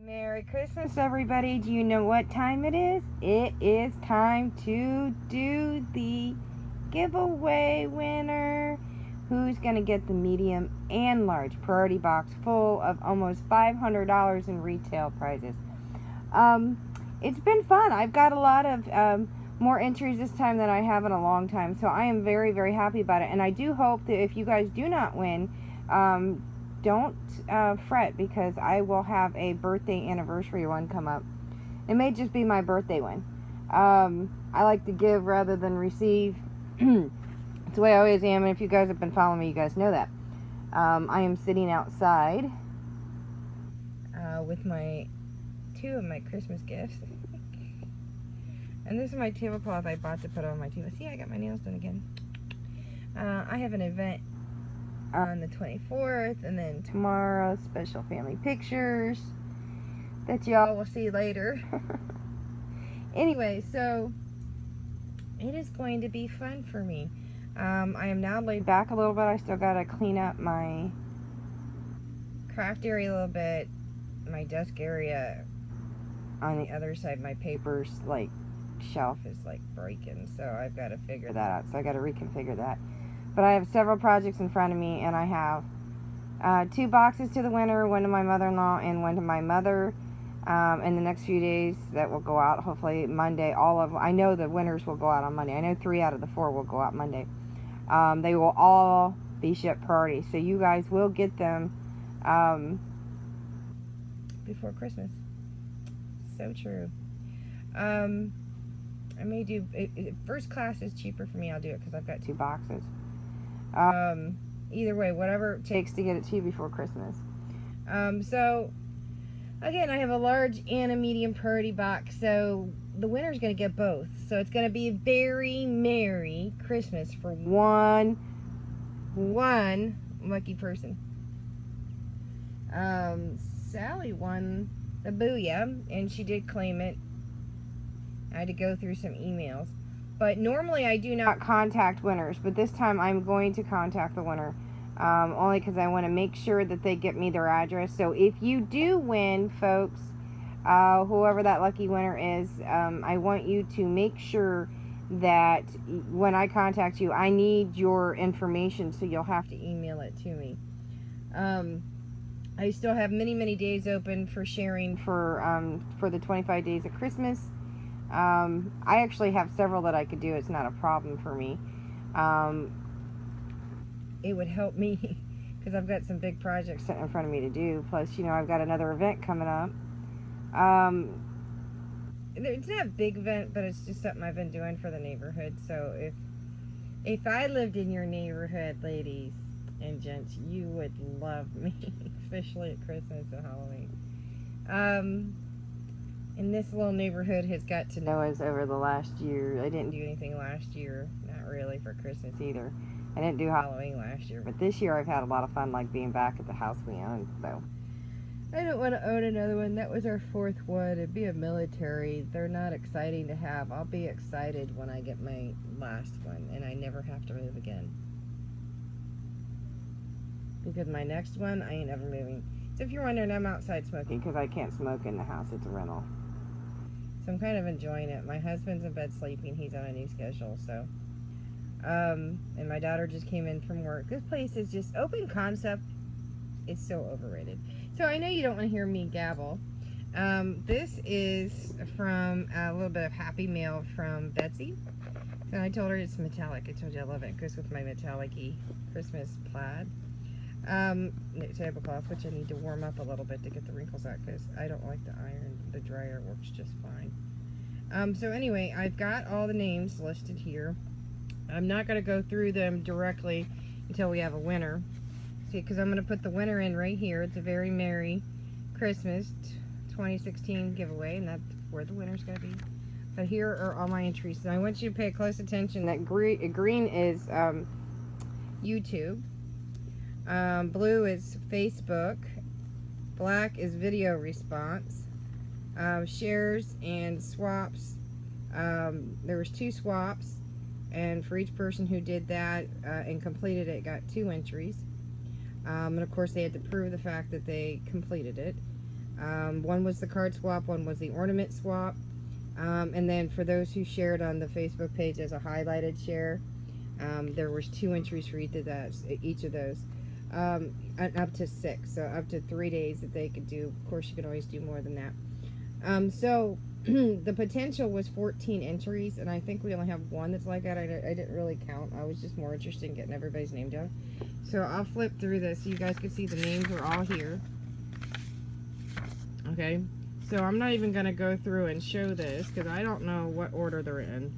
Merry Christmas, everybody. Do you know what time it is? It is time to do the giveaway winner. Who's going to get the medium and large priority box full of almost $500 in retail prizes? It's been fun. I've got a lot of more entries this time than I have in a long time, so I am very, very happy about it. And I do hope that if you guys do not win, don't fret, because I will have a birthday anniversary one come up. It may just be my birthday one. I like to give rather than receive. It's the way I always am, and if you guys have been following me, you guys know that. I am sitting outside with two of my Christmas gifts. And this is my tablecloth I bought to put on my table. See, I got my nails done again. I have an event on the 24th, and then tomorrow special family pictures that y'all will see later. Anyway, so it is going to be fun for me. I am now laid back a little bit. I still gotta clean up my craft area a little bit, my desk area. On the other side, my papers shelf is breaking, so I've got to figure that out. So I got to reconfigure that. But I have several projects in front of me, and I have 2 boxes to the winner, one to my mother-in-law and one to my mother. In the next few days that will go out, hopefully Monday. I know the winners will go out on Monday. I know 3 out of the 4 will go out Monday. They will all be shipped priority, so you guys will get them before Christmas. So true. I may do first class is cheaper for me. I'll do it because I've got 2 boxes. Either way, whatever it takes to get it to you before Christmas. So again, I have a large and a medium priority box, so the winner's going to get both. So it's going to be a very merry Christmas for one lucky person. Sally won the Booyah, and she did claim it. I had to go through some emails. But normally I do not contact winners, but this time I'm going to contact the winner. Only because I want to make sure that they get me their address. So if you do win, folks, whoever that lucky winner is, I want you to make sure that when I contact you, I need your information, so you'll have to email it to me. I still have many, many days open for sharing for the 25 days of Christmas. I actually have several that I could do. It's not a problem for me. It would help me because I've got some big projects sitting in front of me to do. Plus, I've got another event coming up. It's not a big event, but it's just something I've been doing for the neighborhood. So if I lived in your neighborhood, ladies and gents, you would love me, especially at Christmas and Halloween. And this little neighborhood has got to know us over the last year. I didn't do anything last year, not really for Christmas either. I didn't do Halloween last year, but this year I've had a lot of fun, being back at the house we own. So I don't want to own another one. That was our 4th one. It'd be a military. They're not exciting to have. I'll be excited when I get my last one and I never have to move again. Because my next one, I ain't ever moving. So if you're wondering, I'm outside smoking because I can't smoke in the house. It's a rental. So I'm kind of enjoying it. My husband's in bed sleeping. He's on a new schedule, so. And my daughter just came in from work. This place is just open concept. It's so overrated. So I know you don't want to hear me gabble. This is from a little bit of happy mail from Betsy. And I told her it's metallic. I told you I love it. It goes with my metallic-y Christmas plaid. Tablecloth, which I need to warm up a little bit to get the wrinkles out because I don't like the iron. The dryer works just fine. So anyway, I've got all the names listed here. I'm not going to go through them directly until we have a winner. See, because I'm going to put the winner in right here. It's a very merry Christmas 2016 giveaway, and that's where the winner's going to be. But here are all my entries. So I want you to pay close attention. That green is YouTube. Blue is Facebook. Black is video response. Shares and swaps. There was 2 swaps, and for each person who did that and completed it, got 2 entries. And of course they had to prove the fact that they completed it. One was the card swap, one was the ornament swap. And then for those who shared on the Facebook page as a highlighted share, there was 2 entries for each of those. And up to 6, so up to 3 days that they could do. Of course, you can always do more than that. So the potential was 14 entries, and I think we only have one that's like that. I didn't really count. I was just more interested in getting everybody's name down. So I'll flip through this so you guys can see the names are all here. Okay, so I'm not even going to go through and show this because I don't know what order they're in.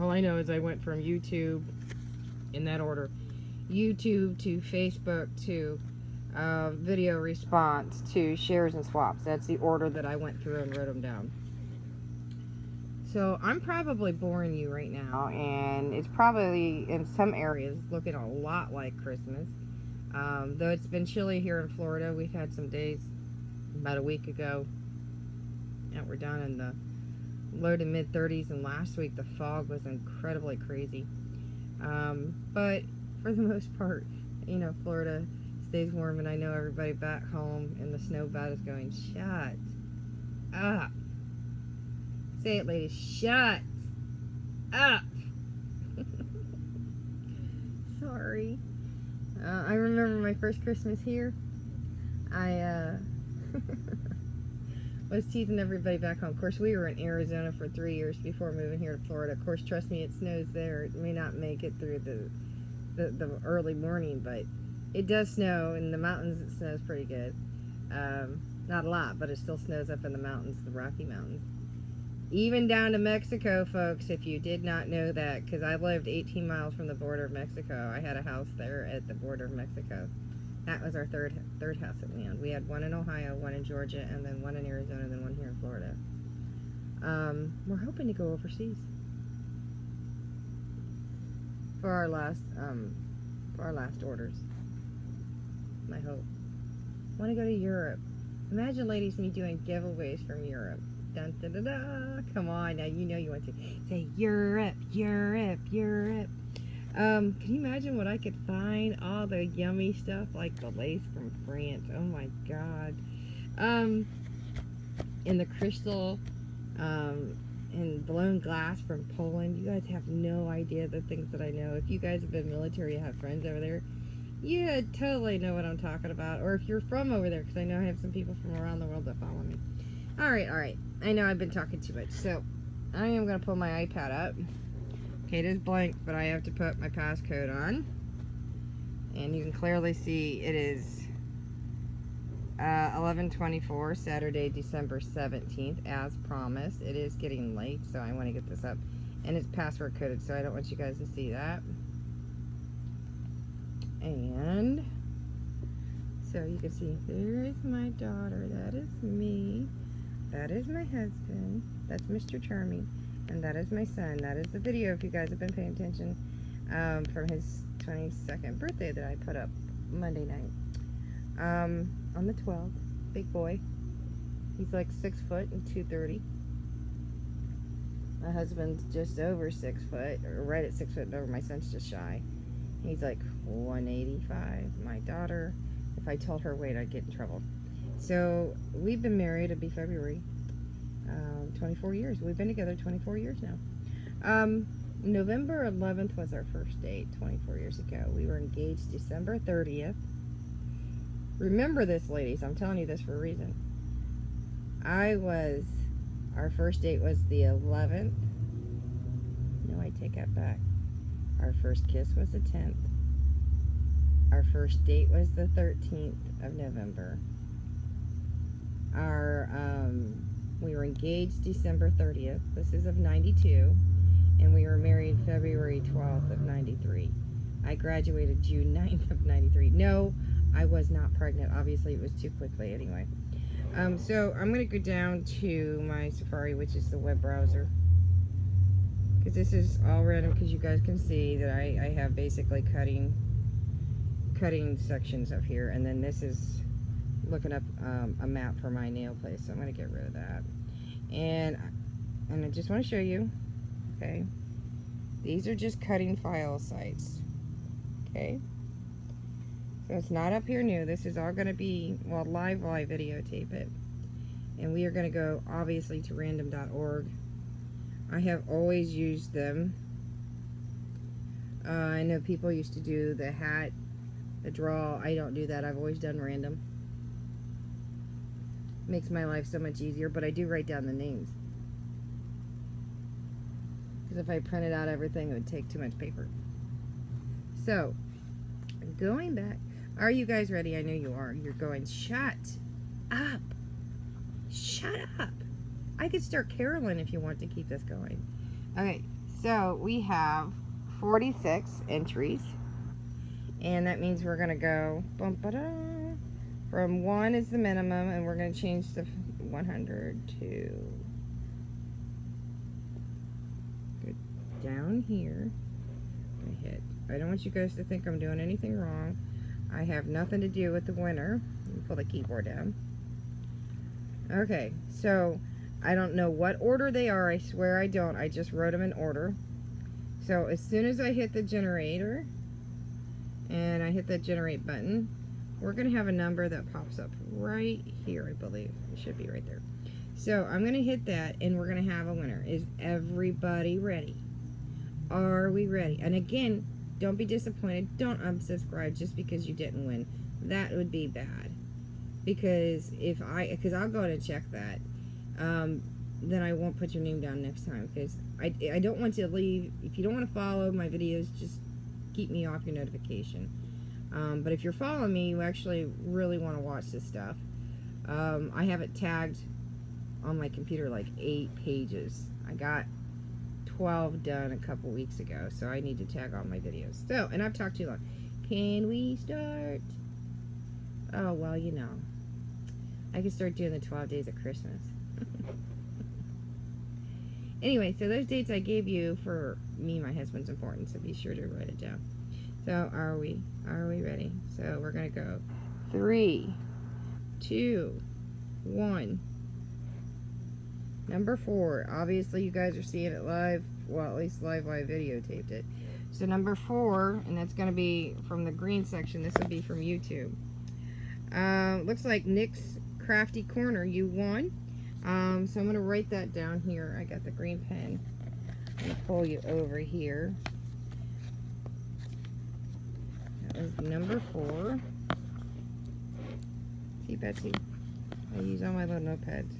All I know is I went from YouTube in that order. YouTube to Facebook to video response to shares and swaps. That's the order that I went through and wrote them down. So I'm probably boring you right now, and it's probably in some areas looking a lot like Christmas. Though it's been chilly here in Florida. We've had some days about a week ago that we're down in the low to mid 30s, and last week the fog was incredibly crazy. But for the most part, you know, Florida stays warm, and I know everybody back home in the snow belt is going, shut up. Say it, ladies, shut up. Sorry. I remember my first Christmas here. I was teasing everybody back home. Of course, we were in Arizona for 3 years before moving here to Florida. Of course, trust me, it snows there. It may not make it through the early morning, but it does snow. In the mountains, it snows pretty good. Not a lot, but it still snows up in the mountains, the Rocky Mountains. Even down to Mexico, folks, if you did not know that, because I lived 18 miles from the border of Mexico. I had a house there at the border of Mexico. That was our third house that we owned. We had one in Ohio, one in Georgia, and then one in Arizona, and then one here in Florida. We're hoping to go overseas for our last orders. My hope. I want to go to Europe. Imagine, ladies, me doing giveaways from Europe. Dun, da, da, da. Come on, now you know you want to say Europe, Europe, Europe. Can you imagine what I could find? All the yummy stuff like the lace from France. Oh my god. And the crystal and blown glass from Poland. You guys have no idea the things that I know. If you guys have been military, you have friends over there, you totally know what I'm talking about. Or if you're from over there, because I know I have some people from around the world that follow me. Alright. I know I've been talking too much, so I am going to pull my iPad up. Okay, it is blank, but I have to put my passcode on. And you can clearly see it is 11:24, Saturday, December 17th, as promised. It is getting late, so I want to get this up. And it's password coded, so I don't want you guys to see that. And so you can see, there is my daughter, that is me. That is my husband. That's Mr. Charming. And that is my son. That is the video, if you guys have been paying attention, from his 22nd birthday that I put up Monday night. On the 12th. Big boy. He's like 6 foot and 230. My husband's just over 6 foot, or right at 6 foot and over. My son's just shy. He's like 185. My daughter, if I told her weight, I'd get in trouble. So we've been married, it'll be February, 24 years. We've been together 24 years now. November 11th was our first date 24 years ago. We were engaged December 30th. Remember this, ladies. I'm telling you this for a reason. Our first date was the 11th. No, I take that back. Our first kiss was the 10th. Our first date was the 13th of November. We were engaged December 30th. This is of 92. And we were married February 12th of 93. I graduated June 9th of 93. No, I was not pregnant. Obviously, it was too quickly anyway. So I'm going to go down to my Safari, which is the web browser. Because this is all random, because you guys can see that I have basically cutting sections up here. And then this is looking up a map for my nail place, so I'm going to get rid of that. And I just want to show you, okay, these are just cutting file sites, okay, so it's not up here new. This is all going to be, well, live while I videotape it. And we are going to go, obviously, to random.org. I have always used them. I know people used to do the hat, the draw. I don't do that. I've always done random. Makes my life so much easier, but I do write down the names. Because if I printed out everything, it would take too much paper. So, going back. Are you guys ready? I know you are. You're going, shut up. Shut up. I could start caroling if you want to keep this going. Okay, so we have 46 entries. And that means we're going to go from 1 is the minimum, and we're going to change the 100 to go down here. I hit. I don't want you guys to think I'm doing anything wrong. I have nothing to do with the winner. Let me pull the keyboard down. Okay, so I don't know what order they are. I swear I don't. I just wrote them in order. So as soon as I hit the generator and I hit that generate button, we're going to have a number that pops up right here, I believe. It should be right there. So I'm going to hit that and we're going to have a winner. Is everybody ready? Are we ready? And again, don't be disappointed. Don't unsubscribe just because you didn't win. That would be bad. Because I'll go and check that. Then I won't put your name down next time. Because I don't want to leave. If you don't want to follow my videos, just keep me off your notification. But if you're following me, you actually really want to watch this stuff. I have it tagged on my computer like 8 pages. I got 12 done a couple weeks ago, so I need to tag all my videos. So, and I've talked too long. Can we start? Oh, well, you know. I can start doing the 12 days of Christmas. Anyway, so those dates I gave you for me, my husband's important, so be sure to write it down. So, are we ready? So, we're going to go 3, 2, 1. Number 4. Obviously, you guys are seeing it live. Well, at least live I videotaped it. So, number 4, and that's going to be from the green section. This will be from YouTube. Looks like Nick's Crafty Corner, you won. So I'm going to write that down here. I got the green pen. I'm going to pull you over here. That was number 4. See, Betsy? I use all my little notepads.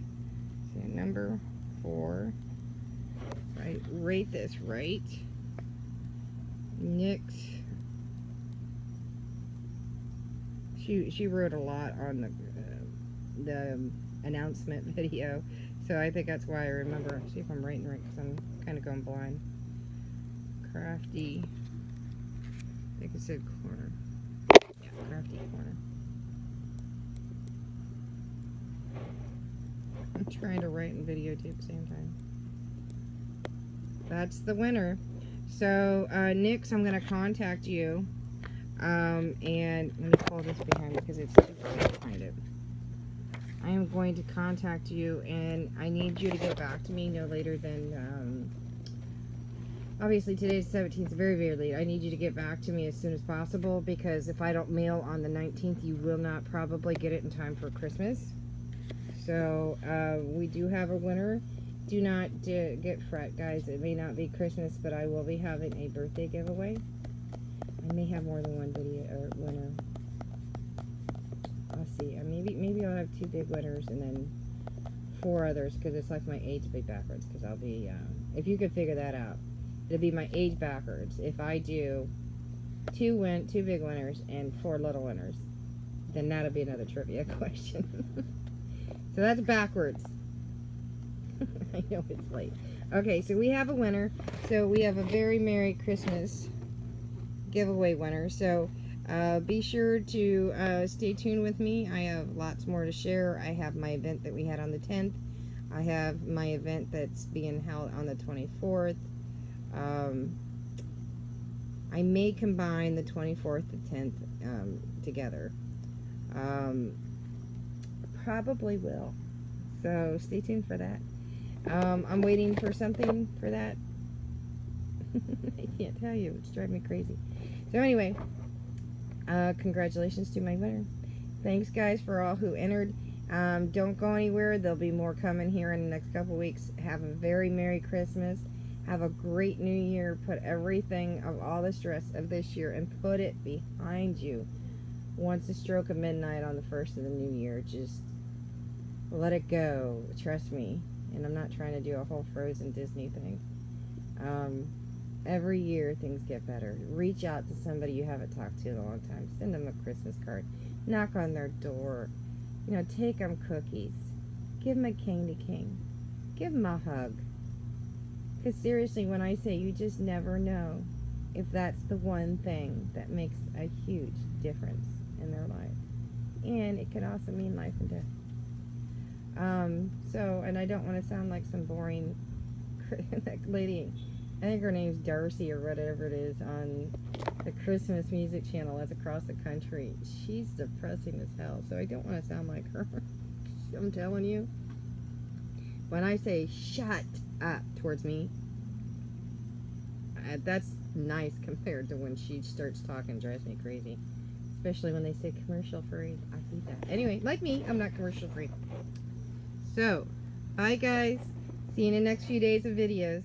So number 4. I rate this right. Nick's. She wrote a lot on the announcement video, so I think that's why I remember. See if I'm writing right, because I'm kind of going blind. Crafty. I think it said corner. Yeah, Crafty Corner. I'm trying to write and videotape at the same time. That's the winner. So, Nix, I'm going to contact you. And let me pull this behind me because it's too bright behind it. I am going to contact you, and I need you to get back to me no later than, obviously today's 17th, very, very late. I need you to get back to me as soon as possible, because if I don't mail on the 19th, you will not probably get it in time for Christmas. So, we do have a winner. Do not get fret, guys. It may not be Christmas, but I will be having a birthday giveaway. I may have more than one video or winner. I'll see. Maybe I'll have 2 big winners and then 4 others, because it's like my age be backwards. Because I'll be, if you could figure that out, it'll be my age backwards. If I do 2 big winners and 4 little winners, then that'll be another trivia question. So that's backwards. I know it's late. Okay, so we have a winner. So we have a very Merry Christmas giveaway winner. So be sure to stay tuned with me. I have lots more to share. I have my event that we had on the 10th. I have my event that's being held on the 24th. I may combine the 24th and 10th together. Probably will. So stay tuned for that. I'm waiting for something for that. I can't tell you. It's driving me crazy. So anyway, congratulations to my winner. Thanks, guys, for all who entered. Don't go anywhere. There'll be more coming here in the next couple weeks. Have a very Merry Christmas. Have a great New Year. Put everything of all the stress of this year and put it behind you. Once the stroke of midnight on the 1st of the new year, just let it go. Trust me. And I'm not trying to do a whole Frozen Disney thing. Every year things get better. Reach out to somebody you haven't talked to in a long time. Send them a Christmas card. Knock on their door. You know, take them cookies. Give them a candy cane. Give them a hug. Because seriously, when I say you just never know if that's the one thing that makes a huge difference in their life. And it could also mean life and death. And I don't want to sound like some boring that lady, I think her name's Darcy or whatever it is, on the Christmas music channel that's across the country. She's depressing as hell, so I don't want to sound like her. I'm telling you. When I say shut up towards me, that's nice compared to when she starts talking, drives me crazy. Especially when they say commercial free. I hate that. Anyway, like me, I'm not commercial free. So, bye guys. See you in the next few days of videos.